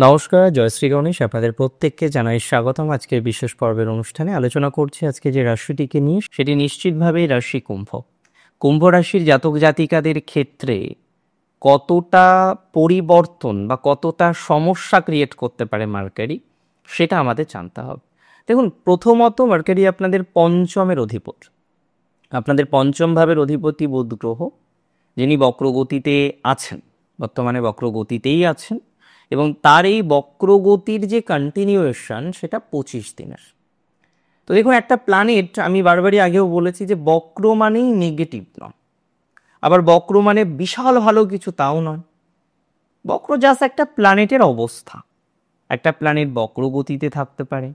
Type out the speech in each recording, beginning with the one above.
নমস্কার, জয়শ্রী গণেশ। আপনাদের প্রত্যেককে জানাই স্বাগতম আজকের বিশেষ পর্বের অনুষ্ঠানে। আলোচনা করছি আজকে যে রাশিটিকে নিয়ে, সেটি নিশ্চিতভাবেই রাশি কুম্ভ। কুম্ভ রাশির জাতক জাতিকাদের ক্ষেত্রে কতটা পরিবর্তন বা কতটা সমস্যা ক্রিয়েট করতে পারে মার্কারি, সেটা আমাদের জানতে হবে। দেখুন, প্রথমত মার্কারি আপনাদের পঞ্চমের অধিপতি, আপনাদের পঞ্চম ভাবের অধিপতি বুধ গ্রহ, যিনি বক্রগতিতে আছেন, বর্তমানে বক্রগতিতেই আছেন, এবং তার এই বক্রগতির যে কন্টিনিউয়েশন সেটা 25 দিনের। তো দেখুন, একটা প্ল্যানেট, আমি বারবারই আগেও বলেছি যে বক্র মানেই নেগেটিভ নয়, আবার বক্র মানে বিশাল ভালো কিছু তাও নয়। বক্র জাস্ট একটা প্ল্যানেটের অবস্থা। একটা প্ল্যানেট বক্রগতিতে থাকতে পারে,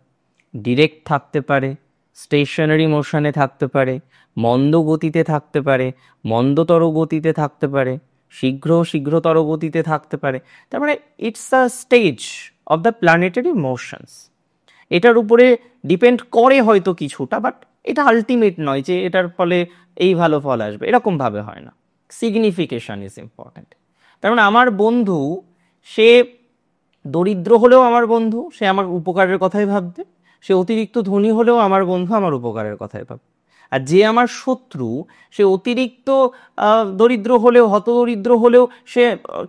ডিরেক্ট থাকতে পারে, স্টেশনারি মোশনে থাকতে পারে, মন্দ গতিতে থাকতে পারে, মন্দতর গতিতে থাকতে পারে, শীঘ্রতর গতিতে থাকতে পারে। তার মানে it's a stage of the planetary motions. এটার উপরে ডিপেন্ড করে হয়তো কিছুটা, বাট এটা আলটিমেট নয় যে এটার ফলে এই ভালো ফল আসবে, এরকমভাবে হয় না। Signification is important. তার মানে আমার বন্ধু, সে দরিদ্র হলেও আমার বন্ধু, সে আমার উপকারের কথাই ভাববে। সে অতিরিক্ত ধনী হলেও আমার বন্ধু আমার উপকারের কথাই ভাববে। আর যে আমার শত্রু, সে অতিরিক্ত দরিদ্র হলেও, হতদরিদ্র হলেও সে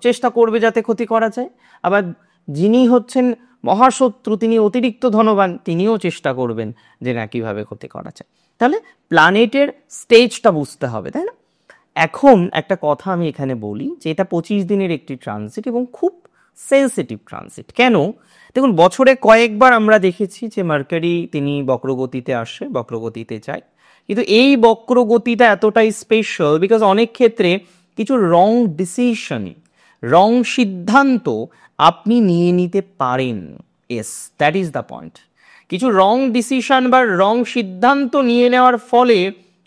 চেষ্টা করবে যাতে ক্ষতি করা যায়। আবার যিনি হচ্ছেন মহাশত্রু, তিনি অতিরিক্ত ধনবান, তিনিও চেষ্টা করবেন যে না কিভাবে ক্ষতি করা যায়। তাহলে প্ল্যানেটের স্টেজটা বুঝতে হবে, তাই না? এখন একটা কথা আমি এখানে বলি যে এটা 25 দিনের একটি ট্রানজিট এবং খুব সেন্সিটিভ ট্রানজিট। কেন? দেখুন, বছরে কয়েকবার আমরা দেখেছি যে মার্কারি তিনি বক্রগতিতে আসে, বক্রগতিতে যায়, কিন্তু এই বক্রগতিটা এতটাই স্পেশাল বিকজ অনেক ক্ষেত্রে কিছু রং ডিসিশন, রং সিদ্ধান্ত আপনি নিয়ে নিতে পারেন। Yes, that is the point. কিছু রং ডিসিশন বা রং সিদ্ধান্ত নিয়ে নেওয়ার ফলে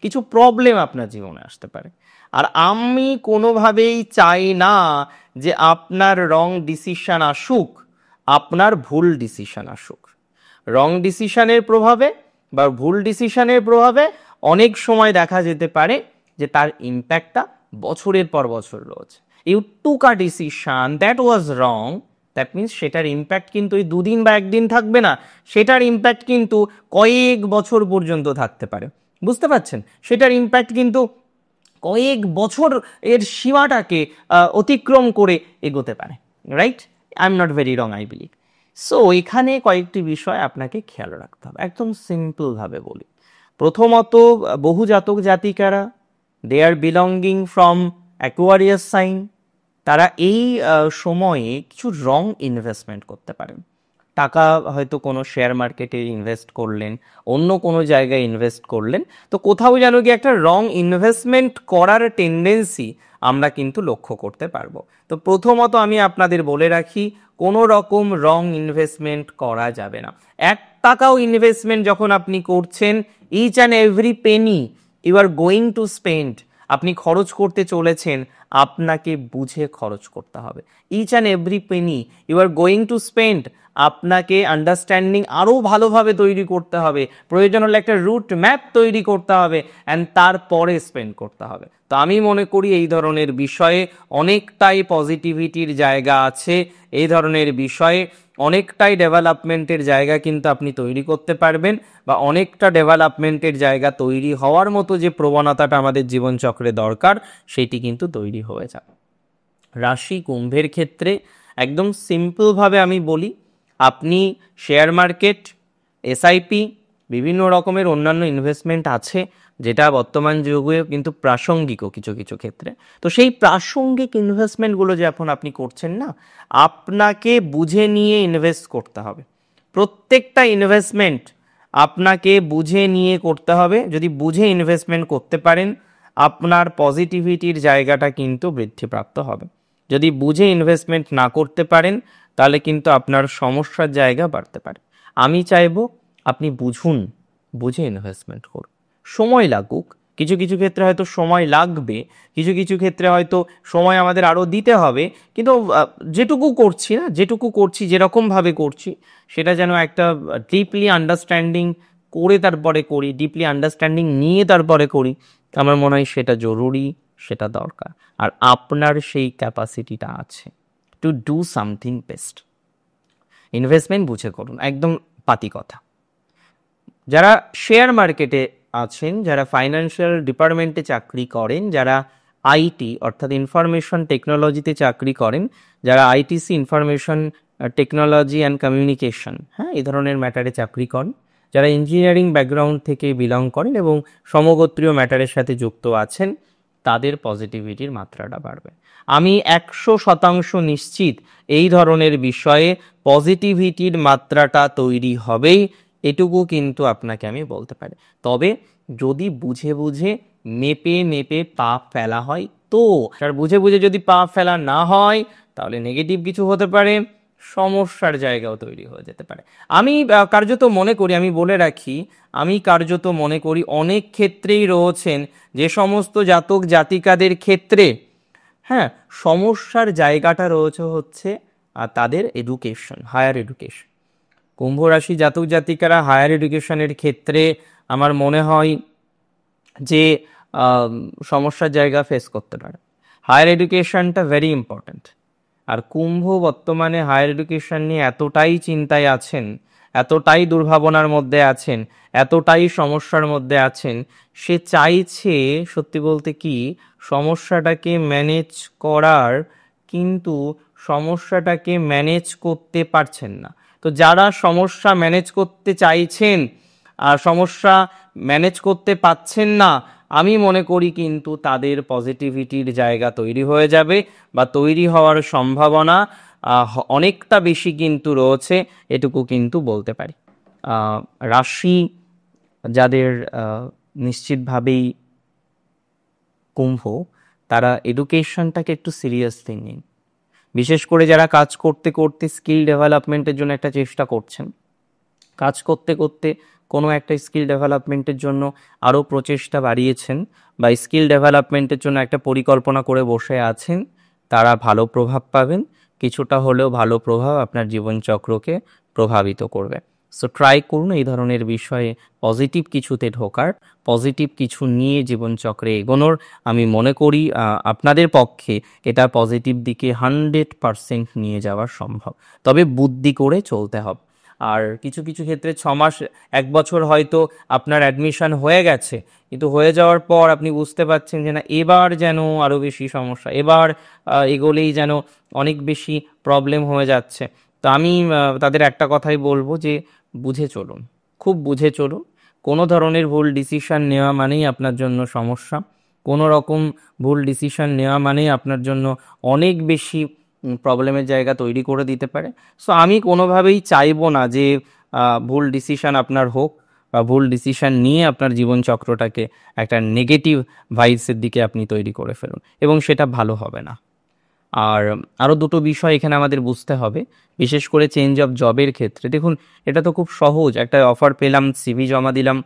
কিছু প্রবলেম আপনার জীবনে আসতে পারে। আর আমি কোনোভাবেই চাই না যে আপনার রং ডিসিশন আসুক, আপনার ভুল ডিসিশন আসুক। রং ডিসিশনের প্রভাবে বা ভুল ডিসিশনের প্রভাবে অনেক সময় দেখা যেতে পারে যে তার ইম্প্যাক্টটা বছরের পর বছর রয়েছে। You took a decision that was wrong, that means সেটার ইম্প্যাক্ট কিন্তু এই দুদিন বা একদিন থাকবে না, সেটার ইম্প্যাক্ট কিন্তু কয়েক বছর পর্যন্ত থাকতে পারে। বুঝতে পারছেন? সেটার ইম্প্যাক্ট কিন্তু কয়েক বছর এর সীমাটাকে অতিক্রম করে এগোতে পারে। Right? I am not very wrong, I believe. So এখানে কয়েকটি বিষয় আপনাকে খেয়াল রাখতে হবে, একদম সিম্পলভাবে বলি। প্রথমত, বহু জাতক জাতিকারা, দে আর বিলঙ্গিং ফ্রম অ্যাকোয়ারিয়াস সাইন, তারা এই সময়ে কিছু রং ইনভেস্টমেন্ট করতে পারেন। টাকা হয়তো কোনো শেয়ার মার্কেটে ইনভেস্ট করলেন, অন্য কোনো জায়গায় ইনভেস্ট করলেন, তো কোথাও যেন কি একটা রং ইনভেস্টমেন্ট করার টেন্ডেন্সি আমরা কিন্তু লক্ষ্য করতে পারবো। তো প্রথমত আমি আপনাদের বলে রাখি, কোনো রকম রং ইনভেস্টমেন্ট করা যাবে না। 1 টাকাও ইনভেস্টমেন্ট যখন আপনি করছেন, each and every penny you are going to spend, আপনি খরচ করতে চলেছেন, আপনাকে বুঝে খরচ করতে হবে। Each and every penny you are going to spend, আপনাকে আন্ডারস্ট্যান্ডিং আরও ভালোভাবে তৈরি করতে হবে। প্রয়োজন হলে একটা রুট ম্যাপ তৈরি করতে হবে অ্যান্ড তারপরে স্পেন্ড করতে হবে। তো আমি মনে করি এই ধরনের বিষয়ে অনেকটাই পজিটিভিটির জায়গা আছে, এই ধরনের বিষয়ে অনেকটাই ডেভেলপমেন্টের জায়গা কিন্তু আপনি তৈরি করতে পারবেন, বা অনেকটা ডেভেলপমেন্টের জায়গা তৈরি হওয়ার মতো যে প্রবণতাটা আমাদের জীবনচক্রে দরকার, সেটি কিন্তু তৈরি হয়ে যাবে। রাশি কুম্ভের ক্ষেত্রে একদম সিম্পলভাবে আমি বলি, আপনি শেয়ার মার্কেট, এসআইপি, বিভিন্ন রকমের অন্যান্য ইনভেস্টমেন্ট আছে যেটা বর্তমান যুগে কিন্তু প্রাসঙ্গিকও কিছু কিছু ক্ষেত্রে। তো সেই প্রাসঙ্গিক ইনভেস্টমেন্টগুলো যে এখন আপনি করছেন না, আপনাকে বুঝে নিয়ে ইনভেস্ট করতে হবে। প্রত্যেকটা ইনভেস্টমেন্ট আপনাকে বুঝে নিয়ে করতে হবে। যদি বুঝে ইনভেস্টমেন্ট করতে পারেন, আপনার পজিটিভিটির জায়গাটা কিন্তু বৃদ্ধিপ্রাপ্ত হবে। যদি বুঝে ইনভেস্টমেন্ট না করতে পারেন, তাহলে কিন্তু আপনার সমস্যার জায়গা বাড়তে পারে। আমি চাইবো আপনি বুঝুন, বুঝে ইনভেস্টমেন্ট করুন। সময় লাগুক, কিছু কিছু ক্ষেত্রে হয়তো সময় লাগবে, কিছু কিছু ক্ষেত্রে হয়তো সময় আমাদের আরও দিতে হবে, কিন্তু যেটুকু করছি যেরকমভাবে করছি, সেটা যেন একটা ডিপলি আন্ডারস্ট্যান্ডিং করে তারপরে করি, ডিপলি আন্ডারস্ট্যান্ডিং নিয়ে তারপরে করি। আমার মনে হয় সেটা জরুরি, সেটা দরকার। আর আপনার সেই ক্যাপাসিটিটা আছে to do something best. Investment বুঝে করুন, একদম পাতি কথা। যারা শেয়ার মার্কেটে আছেন, যারা ফাইন্যান্সিয়াল ডিপার্টমেন্টে চাকরি করেন, যারা আইটি অর্থাৎ ইনফরমেশন টেকনোলজিতে চাকরি করেন, যারা ITC information technology and communication, হ্যাঁ, এই ধরনের ম্যাটারে চাকরি করেন, যারা ইঞ্জিনিয়ারিং ব্যাকগ্রাউন্ড থেকে বিলং করেন এবং সমগোত্রীয় ম্যাটারের সাথে যুক্ত আছেন, তাদের পজিটিভিটির মাত্রাটা বাড়বে। আমি 100% নিশ্চিত এই ধরনের বিষয়ে পজিটিভিটির মাত্রাটা তৈরি হবেই, এটুকু কিন্তু আপনাকে আমি বলতে পারি। তবে যদি বুঝে বুঝে মেপে মেপে পা ফেলা হয় তো, আর বুঝে বুঝে যদি পা ফেলা না হয় তাহলে নেগেটিভ কিছু হতে পারে, সমস্যার জায়গাও তৈরি হয়ে যেতে পারে। আমি কার্যত মনে করি, আমি বলে রাখি, আমি কার্যত মনে করি অনেক ক্ষেত্রেই রয়েছেন যে সমস্ত জাতক জাতিকাদের ক্ষেত্রে, হ্যাঁ, সমস্যার জায়গাটা রয়েছে হচ্ছে তাদের এডুকেশন, হায়ার এডুকেশন। কুম্ভ রাশি জাতক জাতিকারা হায়ার এডুকেশনের ক্ষেত্রে আমার মনে হয় যে সমস্যার জায়গা ফেস করতে পারে। হায়ার এডুকেশনটা ভেরি ইম্পর্ট্যান্ট। আর কুম্ভ বর্তমানে হায়ার এডুকেশন নিয়ে এতটাই চিন্তায় আছেন, এতটাই দুর্ভাবনার মধ্যে আছেন, এতটাই সমস্যার মধ্যে আছেন, সে চাইছে সত্যি বলতে কি সমস্যাটাকে ম্যানেজ করার, কিন্তু সমস্যাটাকে ম্যানেজ করতে পারছেন না। তো যারা সমস্যা ম্যানেজ করতে চাইছেন আর সমস্যা ম্যানেজ করতে পাচ্ছেন না, আমি মনে করি কিন্তু তাদের পজিটিভিটির জায়গা তৈরি হয়ে যাবে বা তৈরি হওয়ার সম্ভাবনা অনেকটা বেশি কিন্তু রয়েছে, এটুকু কিন্তু বলতে পারি। রাশি যাদের নিশ্চিতভাবেই কুম্ভ, তারা এডুকেশনটাকে একটু সিরিয়াসলি নিন। বিশেষ করে যারা কাজ করতে করতে স্কিল ডেভেলপমেন্টের জন্য একটা চেষ্টা করছেন, কাজ করতে করতে কোনো একটা স্কিল ডেভেলপমেন্টের জন্য আরও প্রচেষ্টা বাড়িয়েছেন বা স্কিল ডেভেলপমেন্টের জন্য একটা পরিকল্পনা করে বসে আছেন, তারা ভালো প্রভাব পাবেন। কিছুটা হলেও ভালো প্রভাব আপনার জীবনচক্রকে প্রভাবিত করবে। সো ট্রাই করুন এই ধরনের বিষয়ে পজিটিভ কিছুতে ঢোকার, পজিটিভ কিছু নিয়ে জীবনচক্রে এগোনোর। আমি মনে করি আপনাদের পক্ষে এটা পজিটিভ দিকে 100% নিয়ে যাওয়া সম্ভব, তবে বুদ্ধি করে চলতে হবে। আর কিছু কিছু ক্ষেত্রে 6 মাস 1 বছর হয়তো আপনার অ্যাডমিশন হয়ে গেছে, কিন্তু হয়ে যাওয়ার পর আপনি বুঝতে পারছেন যে না, এবার যেন আরও বেশি সমস্যা, এবার এগোলেই যেন অনেক বেশি প্রবলেম হয়ে যাচ্ছে। তো আমি তাদের একটা কথাই বলবো যে বুঝে চলুন, খুব বুঝে চলুন। কোনো ধরনের ভুল ডিসিশন নেওয়া মানেই আপনার জন্য সমস্যা, কোনো রকম ভুল ডিসিশন নেওয়া মানেই আপনার জন্য অনেক বেশি প্রবলেমের জায়গা তৈরি করে দিতে পারে। সো আমি কোনোভাবেই চাইবো না যে ভুল ডিসিশন আপনার হোক বা ভুল ডিসিশন নিয়ে আপনার জীবনচক্রটাকে একটা নেগেটিভ ভাইবসের দিকে আপনি তৈরি করে ফেলুন, এবং সেটা ভালো হবে না। আর আরও দুটো বিষয় এখানে আমাদের বুঝতে হবে, বিশেষ করে চেঞ্জ অফ জবের ক্ষেত্রে। দেখুন, এটা তো খুব সহজ, একটা অফার পেলাম, সিভি জমা দিলাম,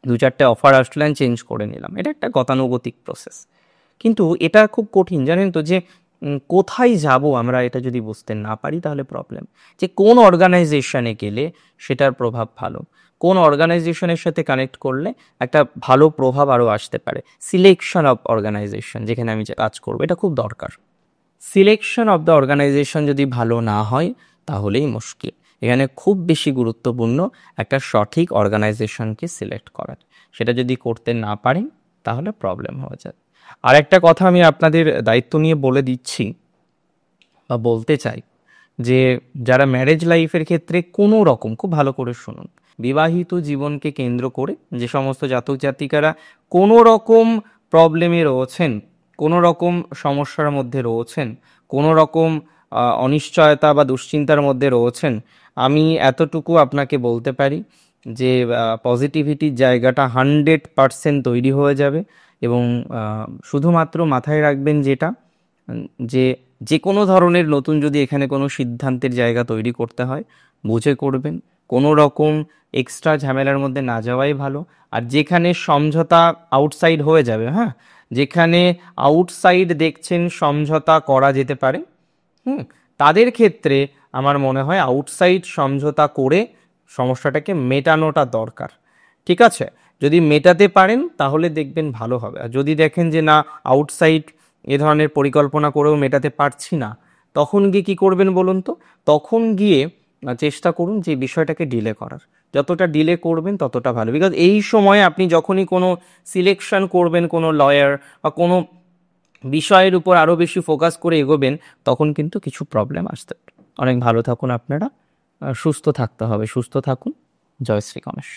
2-4টে অফার আসলে চেঞ্জ করে নিলাম, এটা একটা গতানুগতিক প্রসেস। কিন্তু এটা খুব কঠিন, জানেন তো, যে কোথায় যাব আমরা এটা যদি বুঝতে না পারি তাহলে প্রবলেম। যে কোন অর্গানাইজেশনে গেলে সেটার প্রভাব ভালো, কোন অর্গানাইজেশনের সাথে কানেক্ট করলে একটা ভালো প্রভাব আরও আসতে পারে, সিলেকশন অফ অর্গানাইজেশন যেখানে আমি কাজ করবো, এটা খুব দরকার। সিলেকশন অফ দ্য অর্গানাইজেশন যদি ভালো না হয় তাহলেই মুশকিল। এখানে খুব বেশি গুরুত্বপূর্ণ একটা সঠিক অর্গানাইজেশনকে সিলেক্ট করার, সেটা যদি করতে না পারেন তাহলে প্রবলেম হয়ে যায়। আর একটা কথা আমি আপনাদের দায়িত্ব নিয়ে বলে দিচ্ছি বা বলতে চাই, যে যারা ম্যারেজ লাইফের ক্ষেত্রে কোনো রকম, খুব ভালো করে শুনুন, বিবাহিত জীবনকে কেন্দ্র করে যে সমস্ত জাতক জাতিকারা কোনো রকম প্রবলেমে রয়েছেন, কোনো রকম সমস্যার মধ্যে রয়েছেন, কোনো রকম অনিশ্চয়তা বা দুশ্চিন্তার মধ্যে রয়েছেন, আমি এতটুকু আপনাকে বলতে পারি যে পজিটিভিটির জায়গাটা 100% তৈরি হয়ে যাবে। এবং শুধুমাত্র মাথায় রাখবেন যেটা, যে যে কোনো ধরনের নতুন যদি এখানে কোনো সিদ্ধান্তের জায়গা তৈরি করতে হয়, বুঝে করবেন, কোনো রকম এক্সট্রা ঝামেলার মধ্যে না যাওয়াই ভালো। আর যেখানে সমঝোতা আউটসাইড হয়ে যাবে, হ্যাঁ, যেখানে আউটসাইড দেখছেন সমঝোতা করা যেতে পারে, তাদের ক্ষেত্রে আমার মনে হয় আউটসাইড সমঝোতা করে সমস্যাটাকে মেটানোটা দরকার। ঠিক আছে, যদি মেটাতে পারেন তাহলে দেখবেন ভালো হবে। আর যদি দেখেন যে না, আউটসাইড এ ধরনের পরিকল্পনা করেও মেটাতে পারছি না, তখন গিয়ে কি করবেন বলুন তো? তখন গিয়ে চেষ্টা করুন যে বিষয়টাকে ডিলে করার, যতটা ডিলে করবেন ততটা ভালো। বিকজ এই সময় আপনি যখনই কোনো সিলেকশন করবেন, কোনো লয়ার বা কোনো বিষয়ের উপর আরও বেশি ফোকাস করে এগোবেন, তখন কিন্তু কিছু প্রবলেম আসতে পারে। অনেক ভালো থাকুন আপনারা, সুস্থ থাকতে হবে, সুস্থ থাকুন। জয় শ্রী গণেশ।